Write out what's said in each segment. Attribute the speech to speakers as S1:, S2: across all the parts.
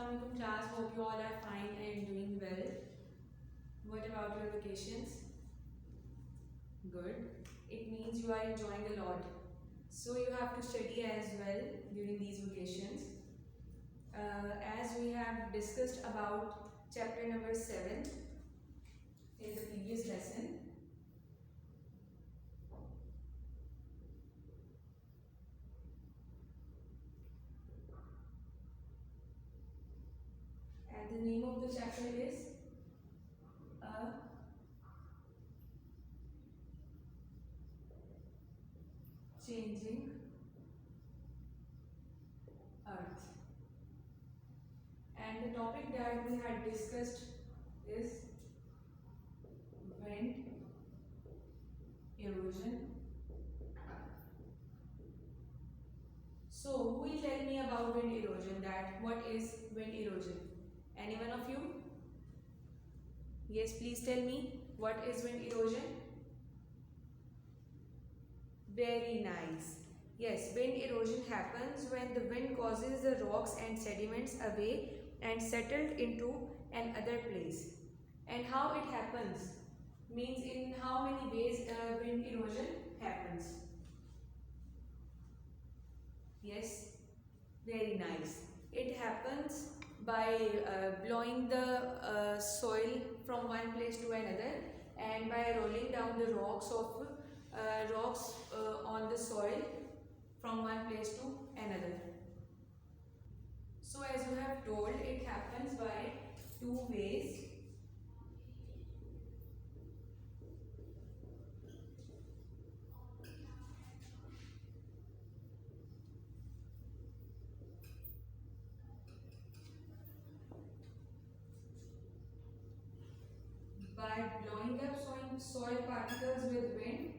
S1: Assalamualaikum class. Hope you all are fine and doing well. What about your vacations? Good. It means you are enjoying a lot. So you have to study as well during these vacations. As we have discussed about chapter number 7 in the previous lesson. And the name of the chapter is Changing Earth. And the topic that we had discussed is wind erosion. So, who will tell me about wind erosion? That what is wind erosion? Any one of you? Yes, please tell me what is wind erosion? Very nice. Yes, wind erosion happens when the wind causes the rocks and sediments away and settled into another place. And how it happens? Means in how many ways wind erosion happens? Yes, very nice. It happens by blowing the soil from one place to another and by rolling down the rocks on the soil from one place to another. So as you have told, it happens by two ways. By blowing up soil particles with wind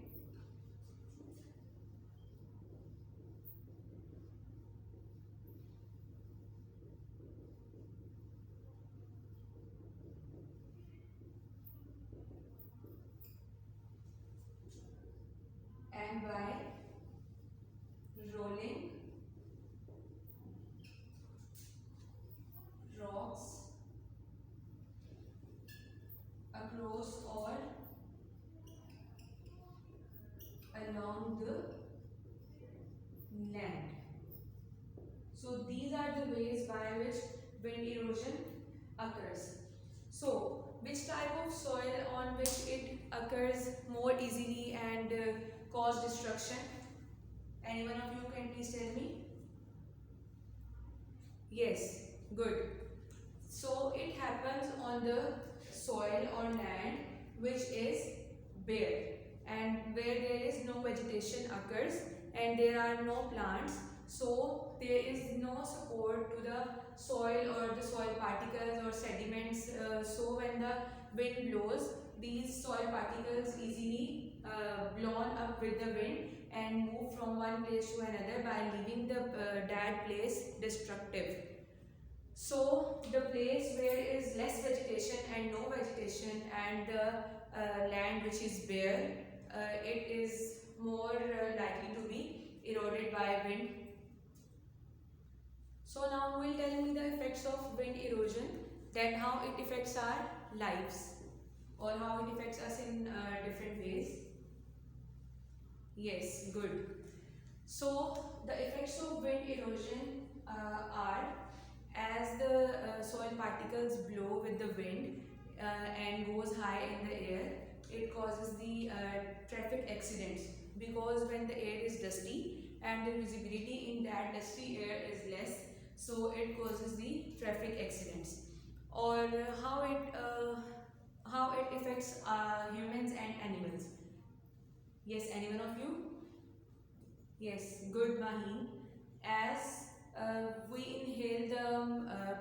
S1: and by rolling rocks across or along the land. So these are the ways by which wind erosion occurs. So which type of soil on which it occurs more easily and cause destruction? Any one of you can please tell me? Yes, good. So it happens on the soil or land which is bare and where there is no vegetation occurs and there are no plants, so there is no support to the soil or the soil particles or sediments, so when the wind blows, these soil particles easily blown up with the wind and move from one place to another by leaving the that place destructive. So the place where is less vegetation and no vegetation and the land which is bare, it is more likely to be eroded by wind. So now we will tell me the effects of wind erosion, then how it affects our lives or how it affects us in different ways. Yes, good. So the effects of wind erosion are as the soil particles blow with the wind and goes high in the air, it causes the traffic accidents, because when the air is dusty and the visibility in that dusty air is less, so it causes the traffic accidents. Or how it affects humans and animals. Yes, any one of you? Yes, good, Mahin. As we inhale the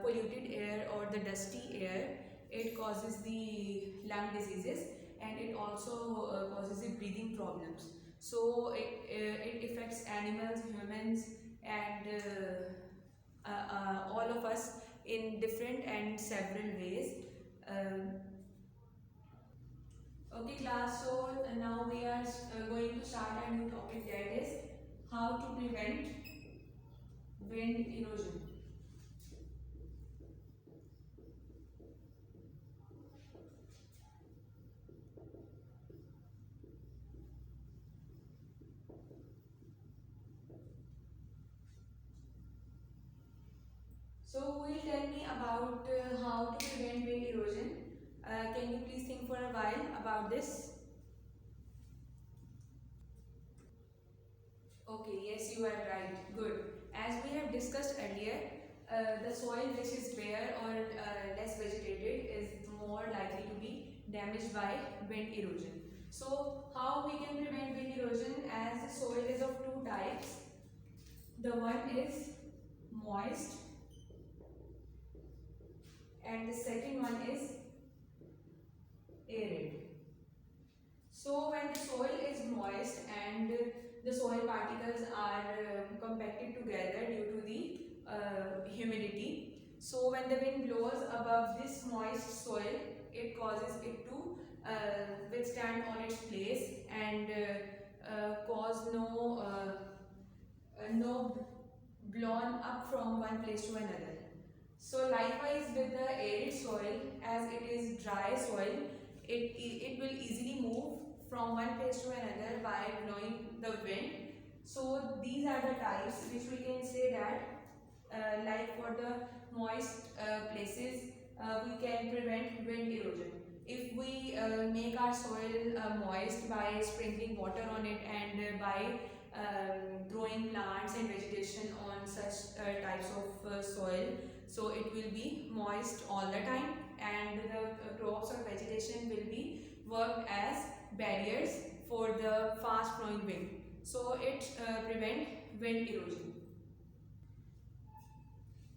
S1: polluted air or the dusty air, it causes the lung diseases and it also causes the breathing problems. So it affects animals, humans and all of us in different and several ways. Okay class, so now we are going to start a new topic, that is how to prevent wind erosion. So will tell me about how to prevent wind erosion. Can you please think for a while about this? Okay, yes, you are right. Good. As we have discussed earlier, the soil which is bare or less vegetated is more likely to be damaged by wind erosion. So, how we can prevent wind erosion, as the soil is of two types. The one is moist and the second one is arid. So when the soil is moist and the soil particles are compacted together due to the humidity, so when the wind blows above this moist soil, it causes it to withstand on its place and cause no blown up from one place to another. So likewise with the arid soil, as it is dry soil, it will easily move from one place to another by blowing the wind. So these are the types which we can say that like for the moist places, we can prevent wind erosion. If we make our soil moist by sprinkling water on it and by growing plants and vegetation on such types of soil, so it will be moist all the time and the crops or vegetation will be worked as barriers for the fast flowing wind. So it prevent wind erosion.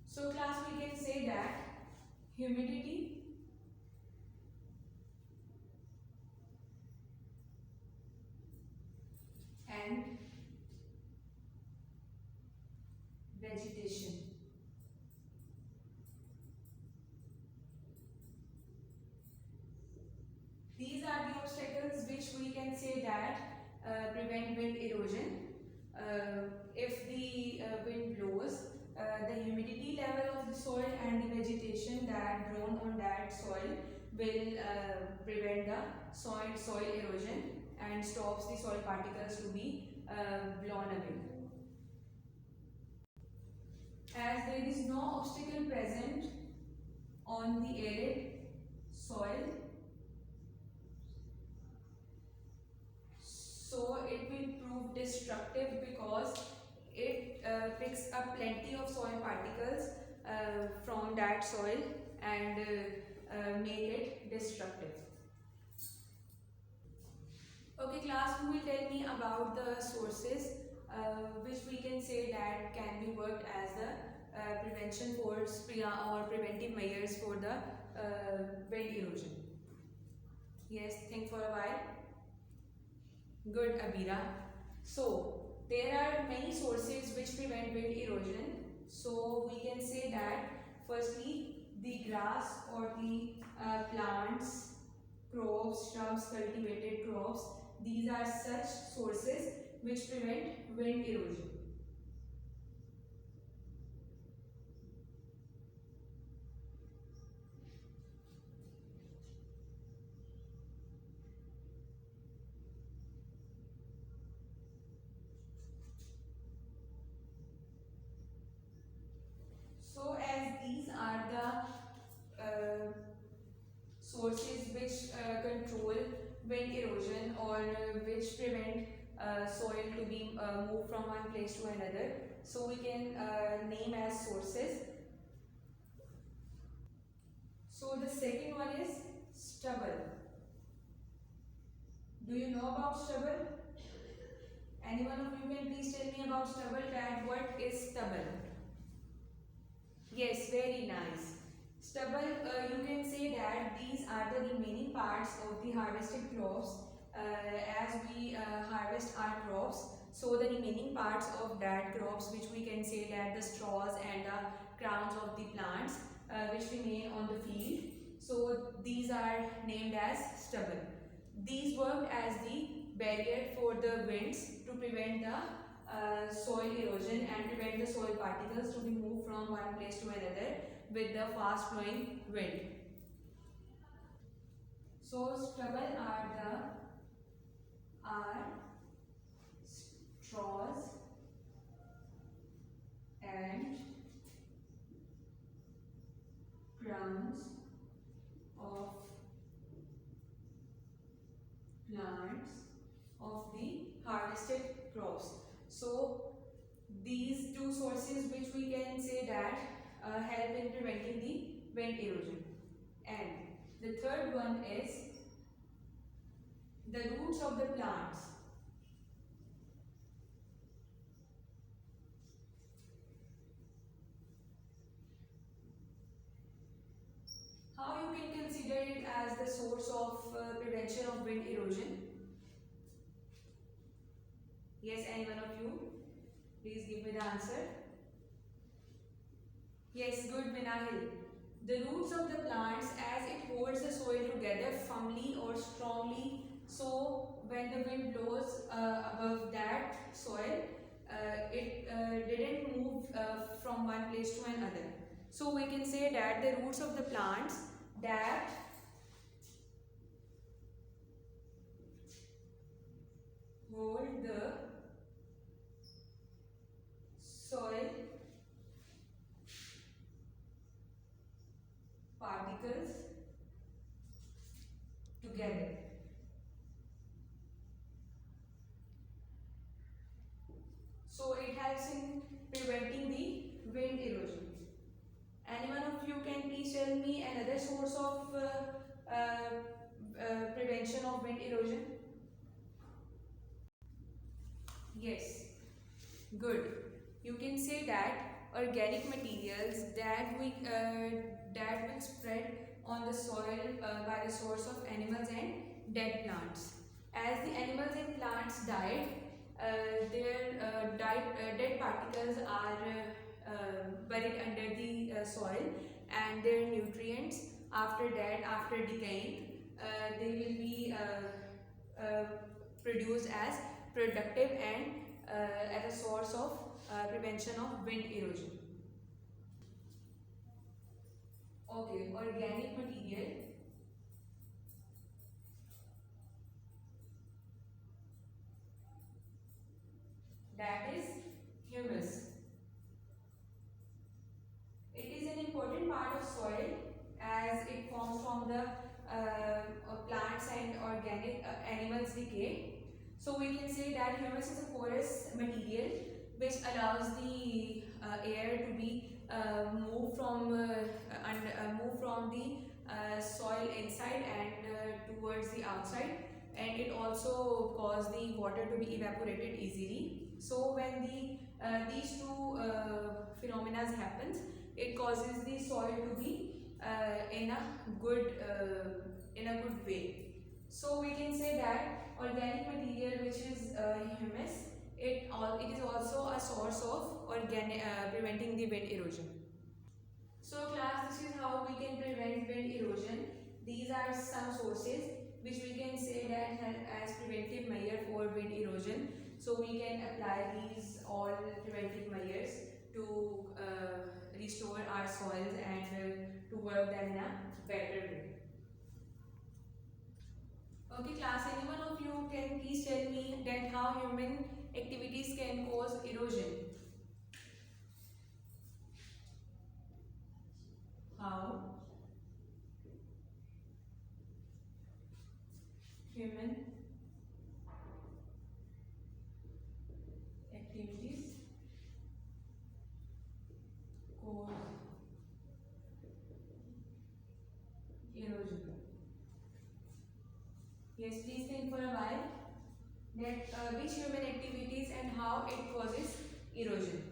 S1: So class, we can say that humidity and vegetation. These are the obstacles which we can say that prevent wind erosion. If the wind blows, the humidity level of the soil and the vegetation that grown on that soil will prevent the soil erosion and stops the soil particles to be blown away. As there is no obstacle present on the arid soil, so it will prove destructive because it picks up plenty of soil particles from that soil and make it destructive. Okay class, who will tell me about the sources which we can say that can be worked as the prevention for or preventive measures for the wind erosion? Yes, think for a while. Good, Abira. So there are many sources which prevent wind erosion. So we can say that firstly the grass or the plants, crops, shrubs, cultivated crops, these are such sources which prevent wind erosion. So as these are the sources which control wind erosion or which prevent soil to be moved from one place to another, so we can name as sources. So the second one is stubble. Do you know about stubble? Any one of you can please tell me about stubble, and what is stubble? Yes, very nice. Stubble, you can say that these are the remaining parts of the harvested crops. As we harvest our crops, so the remaining parts of that crops, which we can say that the straws and the crowns of the plants which remain on the field, so these are named as stubble. These work as the barrier for the winds to prevent the soil erosion and prevent the soil particles to be moved from one place to another with the fast flowing wind. So stubble are straws and tons of plants of the harvested crops. So these two sources which we can say that help in preventing the wind erosion. And the third one is the roots of the plants. How you can consider it as the source of prevention of wind erosion? Yes, any one of you? Please give me the answer. Yes, good, Minahil. The roots of the plants as it holds the soil together firmly or strongly, so when the wind blows above that soil, it didn't move from one place to another. So we can say that the roots of the plants that hold the soil particles together. So it helps in preventing the wind erosion. Any one of you can please tell me another source of prevention of wind erosion? Yes, good. You can say that organic materials that will spread on the soil by the source of animals and dead plants. As the animals and plants died, their dead particles are buried under the soil, and their nutrients after that, after decaying, they will be produced as productive and as a source of prevention of wind erosion. Okay, organic material that is humus. It is an important part of soil as it forms from the plants and organic animals decay. So we can say that humus is a porous material which allows the air to be moved from the soil inside and towards the outside, and it also causes the water to be evaporated easily. So when these two phenomena happens, it causes the soil to be in a good way. So we can say that organic material, which is humus, it is also a source of preventing the wind erosion. So class, this is how we can prevent wind erosion. These are some sources which we can say that help as preventive measure for wind erosion. So we can apply these all preventive measures to restore our soils and to work them in a better way. Okay class, any one of you can please tell me that how human activities can cause erosion? How human activities cause erosion? Yes, please think for a while that which human activities and how it causes erosion.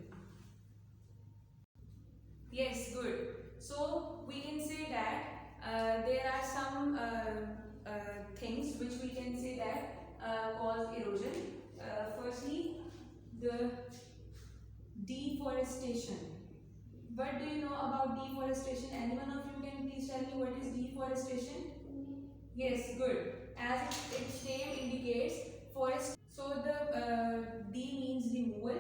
S1: Yes, good. So we can say that there are some things which we can say that cause erosion. Firstly, the deforestation. What do you know about deforestation? Anyone of you can please tell me what is deforestation? Yes, good. As its name indicates, forest. So the D means removal,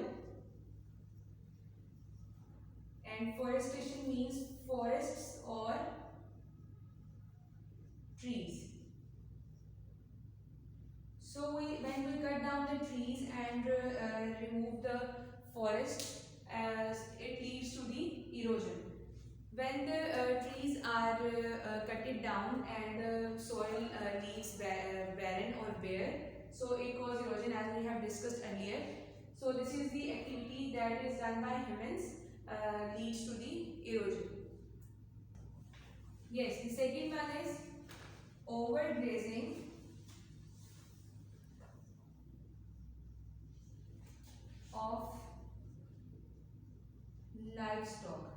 S1: and forestation means forests or trees. So when we cut down the trees and remove the forest, as it leads to the erosion. When the trees are cut it down and the soil leaves barren or bare, so it causes erosion as we have discussed earlier. So this is the activity that is done by humans leads to the erosion. Yes, the second one is overgrazing of livestock.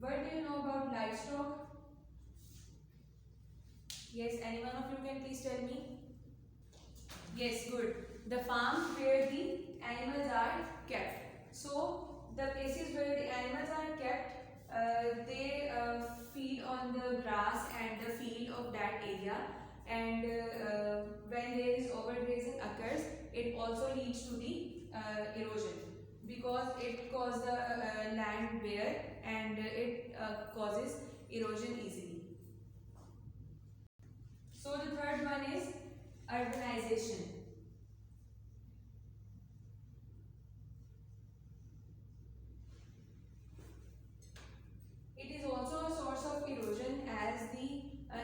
S1: What do you know about livestock? Yes, any one of you can please tell me? Yes, good. The farms where the animals are kept. So, the places where the animals are kept, they feed on the grass and the field of that area. And when there is overgrazing occurs, it also leads to the erosion because it causes the land bare and it causes erosion easily. So the third one is urbanization. It is also a source of erosion as the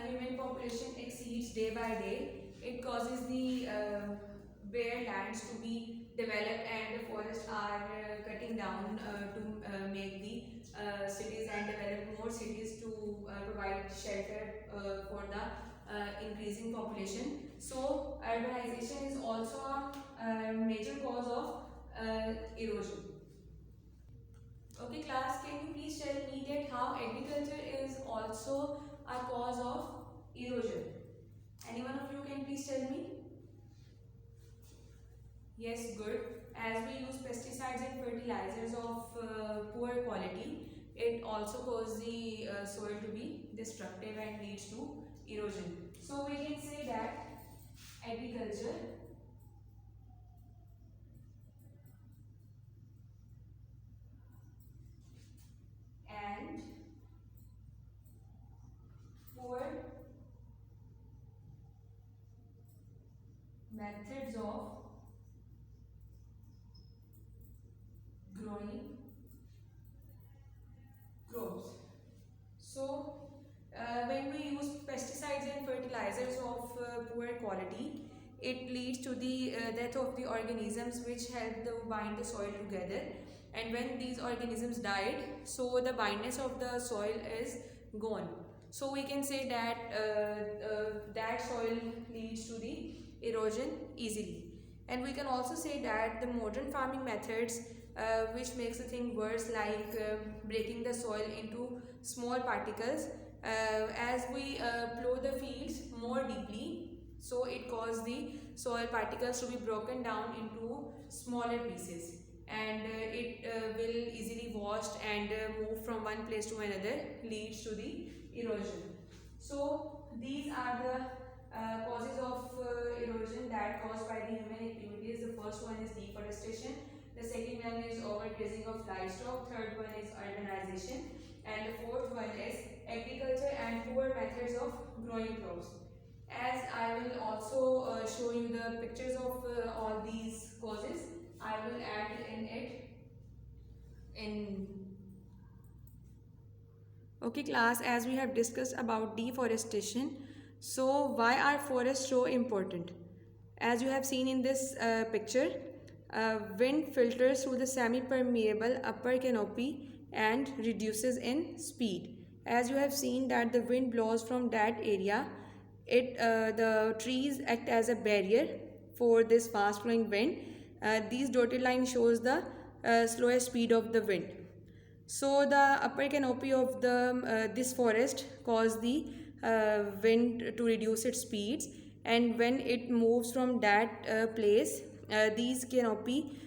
S1: human population exceeds day by day. It causes the bare lands to be developed and the forests are cutting down to make the cities and develop more cities to provide shelter for the increasing population. So urbanization is also a major cause of erosion. Okay class, can you please tell me that how agriculture is also a cause of erosion? Any one of you can please tell me? Yes, good. As we use pesticides and fertilizers of poor quality, it also causes the soil to be destructive and leads to erosion. So we can say that agriculture and poor methods of growing crops. So, when we use pesticides and fertilizers of poor quality, it leads to the death of the organisms which help to bind the soil together. And when these organisms died, so the bindness of the soil is gone. So we can say that that soil leads to the erosion easily. And we can also say that the modern farming methods which makes the thing worse, like breaking the soil into small particles as we plow the fields more deeply, so it causes the soil particles to be broken down into smaller pieces and it will easily washed and move from one place to another, leads to the erosion. So these are the causes of erosion that caused by the human activities. The first one is deforestation, the second one is overgrazing of livestock, third one is urbanization, and the fourth one is agriculture and poor methods of growing crops. As I will also show you the pictures of all these causes, I will add in it in. Okay class, as we have discussed about deforestation, so why are forests so important? As you have seen in this picture, wind filters through the semi-permeable upper canopy and reduces in speed. As you have seen that the wind blows from that area, the trees act as a barrier for this fast flowing wind. These dotted line shows the slowest speed of the wind. So the upper canopy of the this forest cause the wind to reduce its speeds, and when it moves from that place, these canopy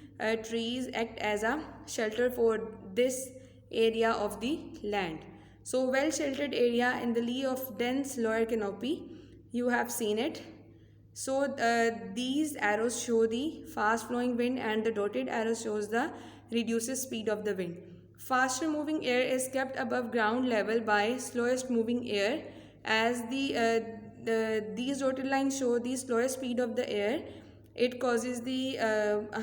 S1: trees act as a shelter for this area of the land. So well sheltered area in the lee of dense lower canopy, you have seen it. So these arrows show the fast flowing wind and the dotted arrow shows the reduces speed of the wind. Faster moving air is kept above ground level by slowest moving air, as these dotted lines show the slowest speed of the air. It causes the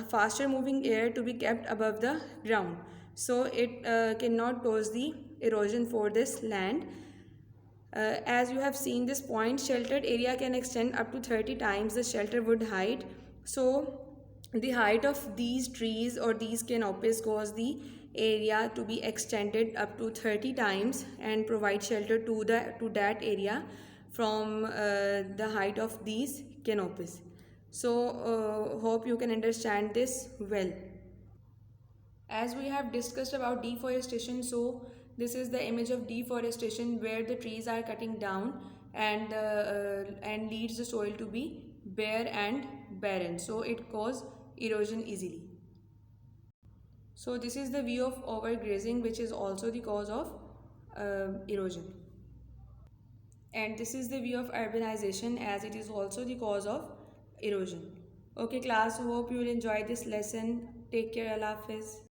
S1: faster moving air to be kept above the ground. so it cannot cause the erosion for this land. As you have seen this point, sheltered area can extend up to 30 times the shelter wood height. So the height of these trees or these canopies cause the area to be extended up to 30 times and provide shelter to that area from the height of these canopies. So hope you can understand this well. As we have discussed about deforestation, so this is the image of deforestation where the trees are cutting down and leads the soil to be bare and barren, so it cause erosion easily. So this is the view of overgrazing, which is also the cause of erosion. And this is the view of urbanization, as it is also the cause of erosion. Okay class, hope you will enjoy this lesson. Take care. Allah Hafiz.